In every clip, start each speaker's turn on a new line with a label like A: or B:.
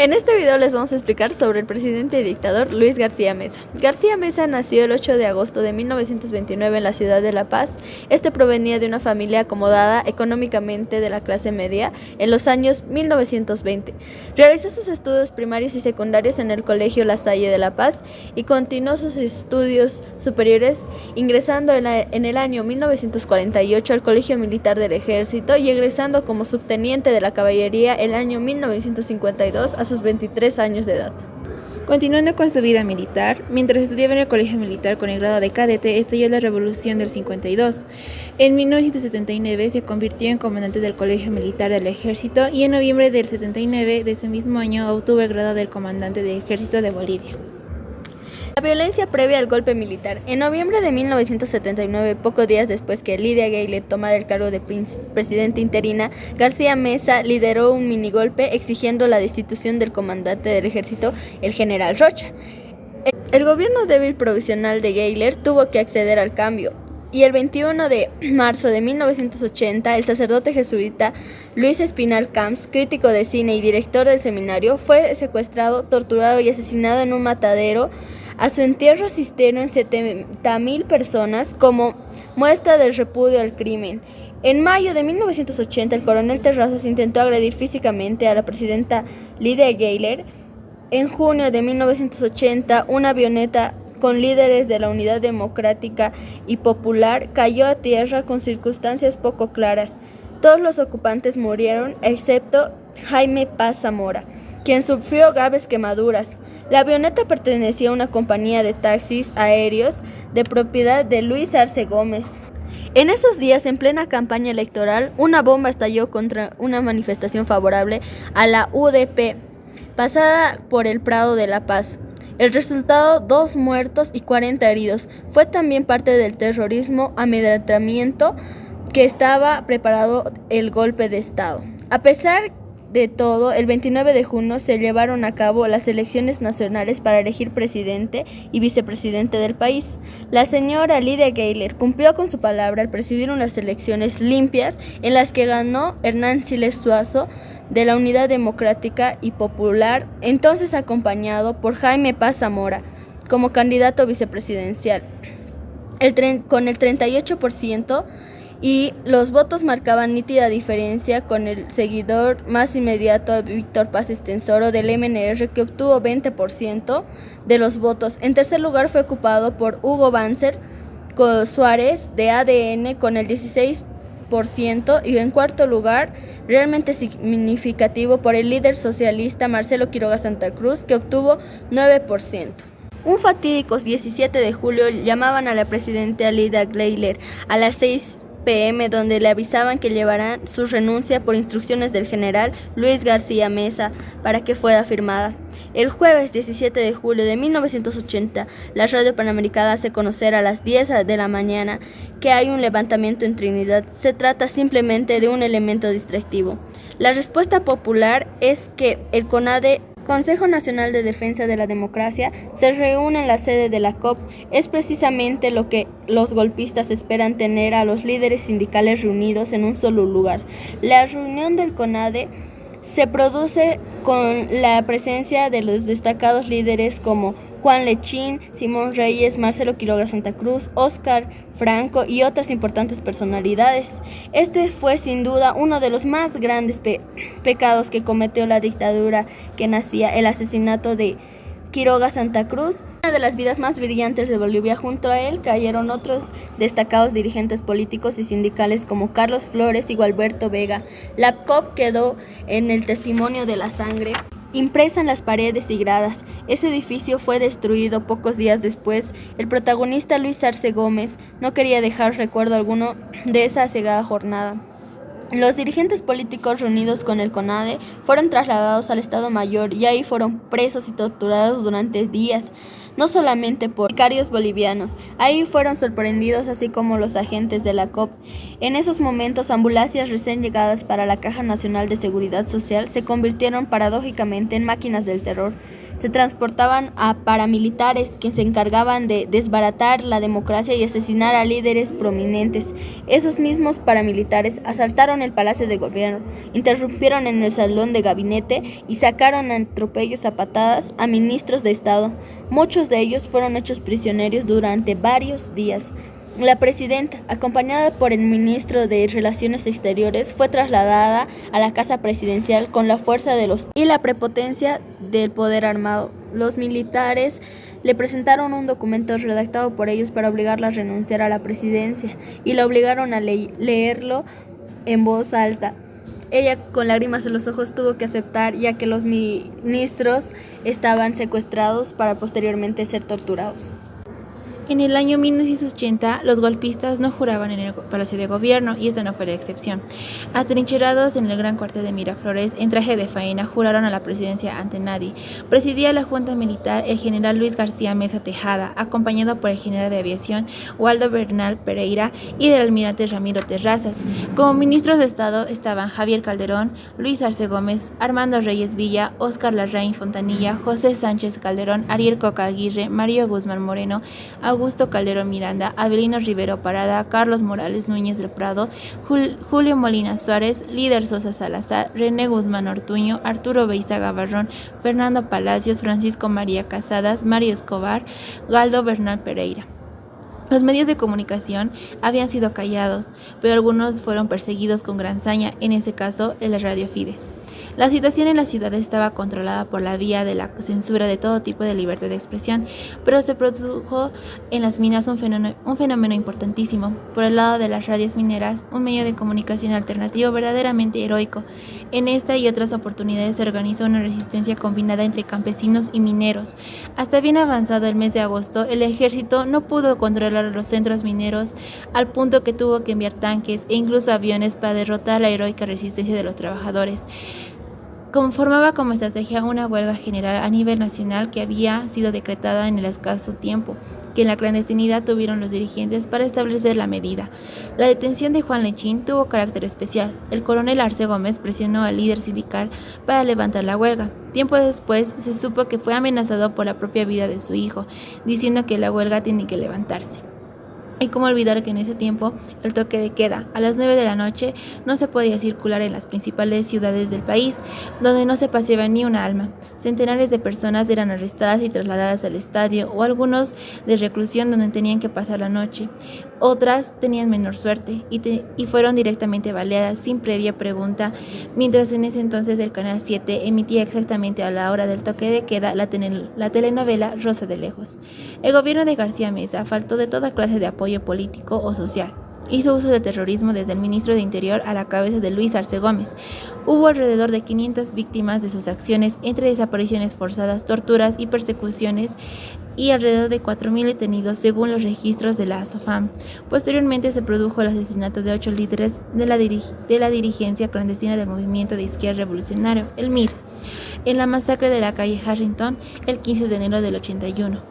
A: En este video les vamos a explicar sobre el presidente y dictador Luis García Meza. García Meza nació el 8 de agosto de 1929 en la ciudad de La Paz. Este provenía de una familia acomodada económicamente de la clase media en los años 1920. Realizó sus estudios primarios y secundarios en el Colegio La Salle de La Paz y continuó sus estudios superiores ingresando en el año 1948 al Colegio Militar del Ejército y egresando como subteniente de la caballería el año 1952 a sus 23 años de edad.
B: Continuando con su vida militar, mientras estudiaba en el colegio militar con el grado de cadete, estalló la Revolución del 52. En 1979 se convirtió en comandante del Colegio Militar del Ejército y en noviembre del 79 de ese mismo año obtuvo el grado del comandante del Ejército de Bolivia.
A: La violencia previa al golpe militar. En noviembre de 1979, pocos días después que Lydia Gayler tomara el cargo de presidenta interina, García Meza lideró un minigolpe exigiendo la destitución del comandante del ejército, el general Rocha. El gobierno débil provisional de Gayler tuvo que acceder al cambio. Y el 21 de marzo de 1980, el sacerdote jesuita Luis Espinal Camps, crítico de cine y director del seminario, fue secuestrado, torturado y asesinado en un matadero. A su entierro asistieron 70,000 personas como muestra del repudio al crimen. En mayo de 1980, el coronel Terrazas intentó agredir físicamente a la presidenta Lydia Gayler. En junio de 1980, una avioneta con líderes de la Unidad Democrática y Popular cayó a tierra con circunstancias poco claras. Todos los ocupantes murieron, excepto Jaime Paz Zamora, quien sufrió graves quemaduras. La avioneta pertenecía a una compañía de taxis aéreos de propiedad de Luis Arce Gómez. En esos días, en plena campaña electoral, una bomba estalló contra una manifestación favorable a la UDP, pasada por el Prado de La Paz. El resultado, 2 muertos y 40 heridos. Fue también parte del terrorismo amedrentamiento que estaba preparado el golpe de Estado. A pesar de todo, el 29 de junio se llevaron a cabo las elecciones nacionales para elegir presidente y vicepresidente del país. La señora Lydia Gayler cumplió con su palabra al presidir unas elecciones limpias en las que ganó Hernán Siles Suazo de la Unidad Democrática y Popular, entonces acompañado por Jaime Paz Zamora como candidato vicepresidencial, con el 38%. Y los votos marcaban nítida diferencia con el seguidor más inmediato, Víctor Paz Estenssoro, del MNR, que obtuvo 20% de los votos. En tercer lugar fue ocupado por Hugo Banzer Suárez, de ADN, con el 16%, y en cuarto lugar, realmente significativo, por el líder socialista Marcelo Quiroga Santa Cruz, que obtuvo 9%. Un fatídico 17 de julio llamaban a la presidenta Lydia Gayler a las 6 p.m. donde le avisaban que llevarán su renuncia por instrucciones del general Luis García Meza para que fuera firmada. El jueves 17 de julio de 1980, la Radio Panamericana hace conocer a las 10 de la mañana que hay un levantamiento en Trinidad. Se trata simplemente de un elemento distractivo. La respuesta popular es que el CONADE, Consejo Nacional de Defensa de la Democracia, se reúne en la sede de la COP. Es precisamente lo que los golpistas esperan, tener a los líderes sindicales reunidos en un solo lugar. La reunión del CONADE se produce con la presencia de los destacados líderes como Juan Lechín, Simón Reyes, Marcelo Quiroga Santa Cruz, Óscar Franco y otras importantes personalidades. Este fue sin duda uno de los más grandes pecados que cometió la dictadura que nacía, el asesinato de Quiroga Santa Cruz. Una de las vidas más brillantes de Bolivia. Junto a él cayeron otros destacados dirigentes políticos y sindicales como Carlos Flores y Gualberto Vega. La COP quedó en el testimonio de la sangre impresa en las paredes y gradas. Ese edificio fue destruido pocos días después. El protagonista Luis Arce Gómez no quería dejar recuerdo alguno de esa cegada jornada. Los dirigentes políticos reunidos con el CONADE fueron trasladados al Estado Mayor y ahí fueron presos y torturados durante días, no solamente por sicarios bolivianos. Ahí fueron sorprendidos, así como los agentes de la COP. En esos momentos, ambulancias recién llegadas para la Caja Nacional de Seguridad Social se convirtieron paradójicamente en máquinas del terror. Se transportaban a paramilitares que se encargaban de desbaratar la democracia y asesinar a líderes prominentes. Esos mismos paramilitares asaltaron el Palacio de Gobierno, interrumpieron en el salón de gabinete y sacaron a atropellos a patadas a ministros de Estado. Muchos de ellos fueron hechos prisioneros durante varios días. La presidenta, acompañada por el ministro de Relaciones Exteriores, fue trasladada a la casa presidencial con la fuerza de los y la prepotencia del poder armado. Los militares le presentaron un documento redactado por ellos para obligarla a renunciar a la presidencia y la obligaron a leerlo en voz alta. Ella, con lágrimas en los ojos, tuvo que aceptar, ya que los ministros estaban secuestrados para posteriormente ser torturados.
B: En el año 1980, los golpistas no juraban en el Palacio de Gobierno, y esta no fue la excepción. Atrincherados en el gran cuartel de Miraflores, en traje de faena, juraron a la presidencia ante nadie. Presidía la Junta Militar el general Luis García Meza Tejada, acompañado por el general de Aviación Waldo Bernal Pereira y del almirante Ramiro Terrazas. Como ministros de Estado estaban Javier Calderón, Luis Arce Gómez, Armando Reyes Villa, Óscar Larraín Fontanilla, José Sánchez Calderón, Ariel Coca Aguirre, Mario Guzmán Moreno, Augusto Calderón Miranda, Avelino Rivero Parada, Carlos Morales Núñez del Prado, Julio Molina Suárez, Líder Sosa Salazar, René Guzmán Ortuño, Arturo Beizaga Barrón, Fernando Palacios, Francisco María Casadas, Mario Escobar, Galdo Bernal Pereira. Los medios de comunicación habían sido callados, pero algunos fueron perseguidos con gran saña, en ese caso el Radio Fides. La situación en la ciudad estaba controlada por la vía de la censura de todo tipo de libertad de expresión, pero se produjo en las minas un fenómeno importantísimo. Por el lado de las radios mineras, un medio de comunicación alternativo verdaderamente heroico. En esta y otras oportunidades se organizó una resistencia combinada entre campesinos y mineros. Hasta bien avanzado el mes de agosto, el ejército no pudo controlar los centros mineros, al punto que tuvo que enviar tanques e incluso aviones para derrotar la heroica resistencia de los trabajadores. Conformaba como estrategia una huelga general a nivel nacional que había sido decretada en el escaso tiempo que en la clandestinidad tuvieron los dirigentes para establecer la medida. La detención de Juan Lechín tuvo carácter especial. El coronel Arce Gómez presionó al líder sindical para levantar la huelga. Tiempo después se supo que fue amenazado por la propia vida de su hijo, diciendo que la huelga tiene que levantarse. Y cómo olvidar que en ese tiempo el toque de queda a las 9 de la noche no se podía circular en las principales ciudades del país, donde no se paseaba ni una alma. Centenares de personas eran arrestadas y trasladadas al estadio o algunos de reclusión donde tenían que pasar la noche. Otras tenían menor suerte y fueron directamente baleadas sin previa pregunta, mientras en ese entonces el Canal 7 emitía exactamente a la hora del toque de queda la telenovela Rosa de Lejos. El gobierno de García Meza faltó de toda clase de apoyo político o social. Hizo uso de terrorismo desde el ministro de Interior a la cabeza de Luis Arce Gómez. Hubo alrededor de 500 víctimas de sus acciones, entre desapariciones forzadas, torturas y persecuciones, y alrededor de 4.000 detenidos según los registros de la SOFAM. Posteriormente se produjo el asesinato de 8 líderes de la dirigencia clandestina del Movimiento de Izquierda Revolucionario, el MIR, en la masacre de la calle Harrington el 15 de enero del 81.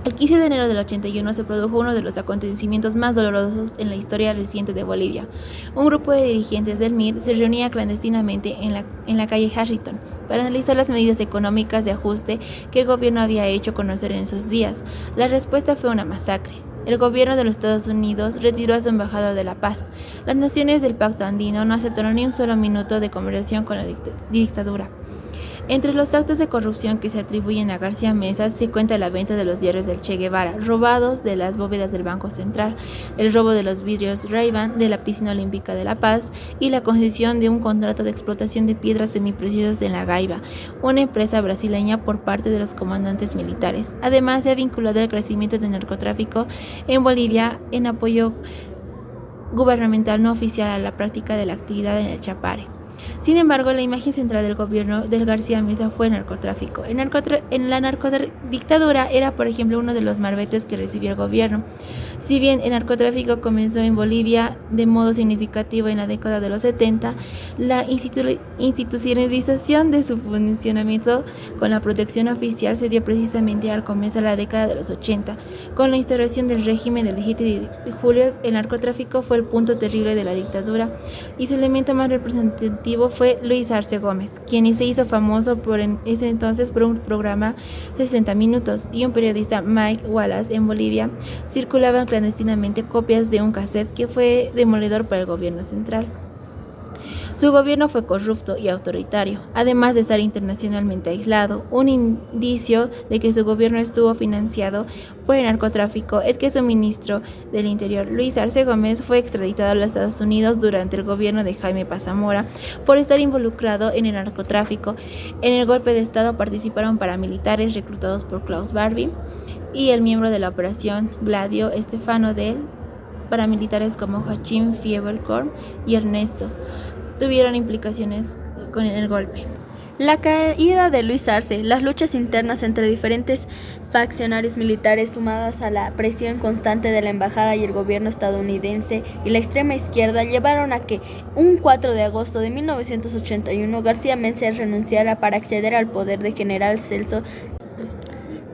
B: El 15 de enero del 81 se produjo uno de los acontecimientos más dolorosos en la historia reciente de Bolivia. Un grupo de dirigentes del MIR se reunía clandestinamente en la calle Harrington para analizar las medidas económicas de ajuste que el gobierno había hecho conocer en esos días. La respuesta fue una masacre. El gobierno de los Estados Unidos retiró a su embajador de la paz. Las naciones del Pacto Andino no aceptaron ni un solo minuto de conversación con la dictadura. Entre los actos de corrupción que se atribuyen a García Meza se cuenta la venta de los diarios del Che Guevara, robados de las bóvedas del Banco Central, el robo de los vidrios Ray-Ban de la Piscina Olímpica de La Paz y la concesión de un contrato de explotación de piedras semipreciosas en La Gaiba, una empresa brasileña, por parte de los comandantes militares. Además, se ha vinculado el crecimiento del narcotráfico en Bolivia en apoyo gubernamental no oficial a la práctica de la actividad en el Chapare. Sin embargo, la imagen central del gobierno del García Meza fue el narcotráfico. En la narcodictadura era, por ejemplo, uno de los marbetes que recibió el gobierno. Si bien el narcotráfico comenzó en Bolivia de modo significativo en la década de los 70, la institucionalización de su funcionamiento con la protección oficial se dio precisamente al comienzo de la década de los 80. Con la instauración del régimen del 17 de julio, el narcotráfico fue el punto terrible de la dictadura y su elemento más representativo fue Luis Arce Gómez, quien se hizo famoso en ese entonces por un programa 60 minutos, y un periodista, Mike Wallace, en Bolivia circulaban clandestinamente copias de un cassette que fue demoledor para el gobierno central. Su gobierno fue corrupto y autoritario, además de estar internacionalmente aislado. Un indicio de que su gobierno estuvo financiado por el narcotráfico es que su ministro del Interior, Luis Arce Gómez, fue extraditado a los Estados Unidos durante el gobierno de Jaime Paz Zamora por estar involucrado en el narcotráfico. En el golpe de Estado participaron paramilitares reclutados por Klaus Barbie y el miembro de la operación Gladio Estefano del paramilitares como Joachim Fiebelkorn y Ernesto tuvieron implicaciones con el golpe.
A: La caída de Luis Arce, las luchas internas entre diferentes faccionarios militares sumadas a la presión constante de la embajada y el gobierno estadounidense y la extrema izquierda llevaron a que un 4 de agosto de 1981 García Meza renunciara para acceder al poder de general Celso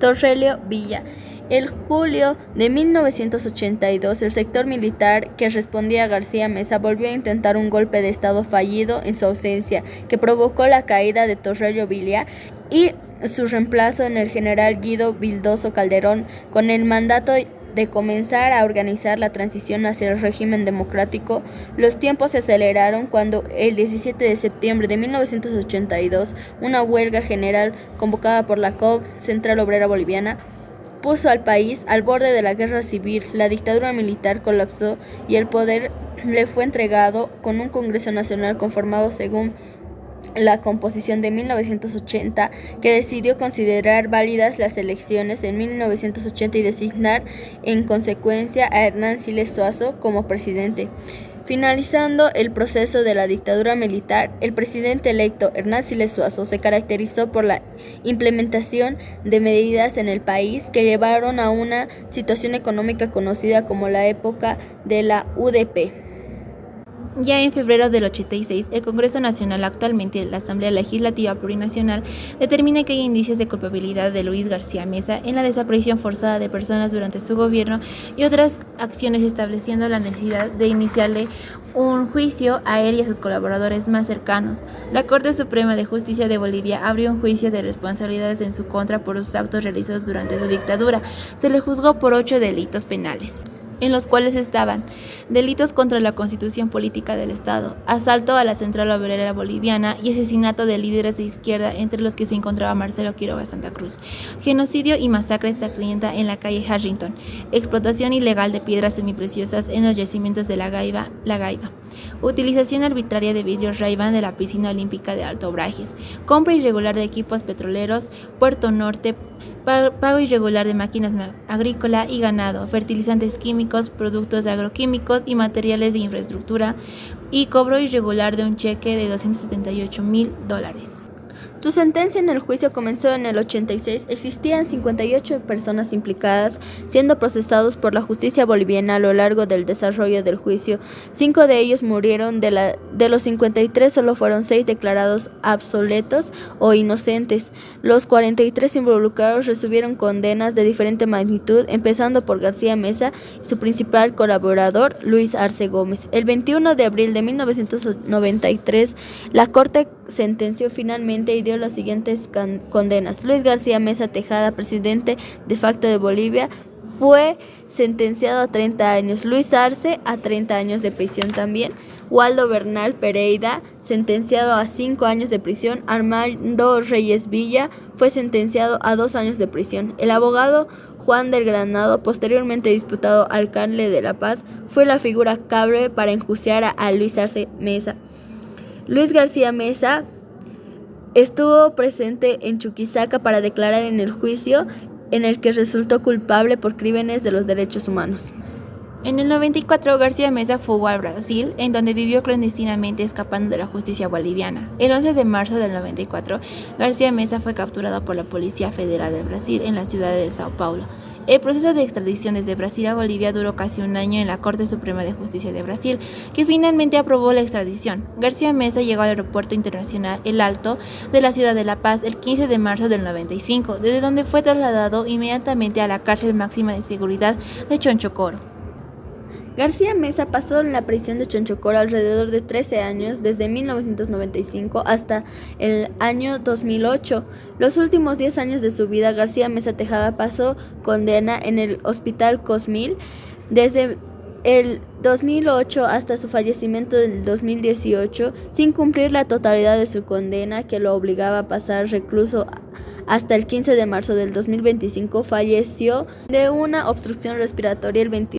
A: Torrelio Villa. En julio de 1982, el sector militar que respondía a García Meza volvió a intentar un golpe de Estado fallido en su ausencia, que provocó la caída de Torrelio Villa y su reemplazo en el general Guido Vildoso Calderón, con el mandato de comenzar a organizar la transición hacia el régimen democrático. Los tiempos se aceleraron cuando el 17 de septiembre de 1982, una huelga general convocada por la COB, Central Obrera Boliviana, puso al país al borde de la guerra civil. La dictadura militar colapsó y el poder le fue entregado con un Congreso Nacional conformado según la composición de 1980, que decidió considerar válidas las elecciones en 1980 y designar en consecuencia a Hernán Siles Suazo como presidente. Finalizando el proceso de la dictadura militar, el presidente electo Hernán Siles Suazo se caracterizó por la implementación de medidas en el país que llevaron a una situación económica conocida como la época de la UDP.
B: Ya en febrero del 86, el Congreso Nacional, actualmente la Asamblea Legislativa Plurinacional, determina que hay indicios de culpabilidad de Luis García Meza en la desaparición forzada de personas durante su gobierno y otras acciones, estableciendo la necesidad de iniciarle un juicio a él y a sus colaboradores más cercanos. La Corte Suprema de Justicia de Bolivia abrió un juicio de responsabilidades en su contra por los actos realizados durante su dictadura. Se le juzgó por 8 delitos penales, en los cuales estaban delitos contra la Constitución Política del Estado, asalto a la Central Obrera Boliviana y asesinato de líderes de izquierda, entre los que se encontraba Marcelo Quiroga Santa Cruz, genocidio y masacre sangrienta en la calle Harrington, explotación ilegal de piedras semipreciosas en los yacimientos de La Gaiba, utilización arbitraria de vidrios Ray-Ban de la piscina olímpica de Alto Brajes, compra irregular de equipos petroleros, Puerto Norte, pago irregular de máquinas agrícola y ganado, fertilizantes químicos, productos agroquímicos y materiales de infraestructura, y cobro irregular de un cheque de $278,000.
A: Su sentencia en el juicio comenzó en el 86. Existían 58 personas implicadas, siendo procesados por la justicia boliviana a lo largo del desarrollo del juicio. 5 de ellos murieron. De los 53, solo fueron 6 declarados absolutos o inocentes. Los 43 involucrados recibieron condenas de diferente magnitud, empezando por García Meza y su principal colaborador, Luis Arce Gómez. El 21 de abril de 1993, la Corte sentenció finalmente y dio las siguientes condenas. Luis García Meza Tejada, presidente de facto de Bolivia, fue sentenciado a 30 años. Luis Arce a 30 años de prisión también. Waldo Bernal Pereira, sentenciado a 5 años de prisión. Armando Reyes Villa fue sentenciado a 2 años de prisión. El abogado Juan del Granado, posteriormente diputado alcalde de La Paz, fue la figura clave para enjuiciar a Luis Arce Meza. Luis García Meza estuvo presente en Chuquisaca para declarar en el juicio en el que resultó culpable por crímenes de los derechos humanos.
B: En el 94, García Meza fugó al Brasil, en donde vivió clandestinamente escapando de la justicia boliviana. El 11 de marzo del 94, García Meza fue capturado por la Policía Federal del Brasil en la ciudad de Sao Paulo. El proceso de extradición desde Brasil a Bolivia duró casi un año en la Corte Suprema de Justicia de Brasil, que finalmente aprobó la extradición. García Meza llegó al Aeropuerto Internacional El Alto de la ciudad de La Paz el 15 de marzo del 95, desde donde fue trasladado inmediatamente a la cárcel máxima de seguridad de Chonchocoro.
A: García Meza pasó en la prisión de Chonchocoro alrededor de 13 años, desde 1995 hasta el año 2008. Los últimos 10 años de su vida, García Meza Tejada pasó condena en el Hospital Cosmil. Desde el 2008 hasta su fallecimiento en el 2018, sin cumplir la totalidad de su condena que lo obligaba a pasar recluso hasta el 15 de marzo del 2025, falleció de una obstrucción respiratoria el 22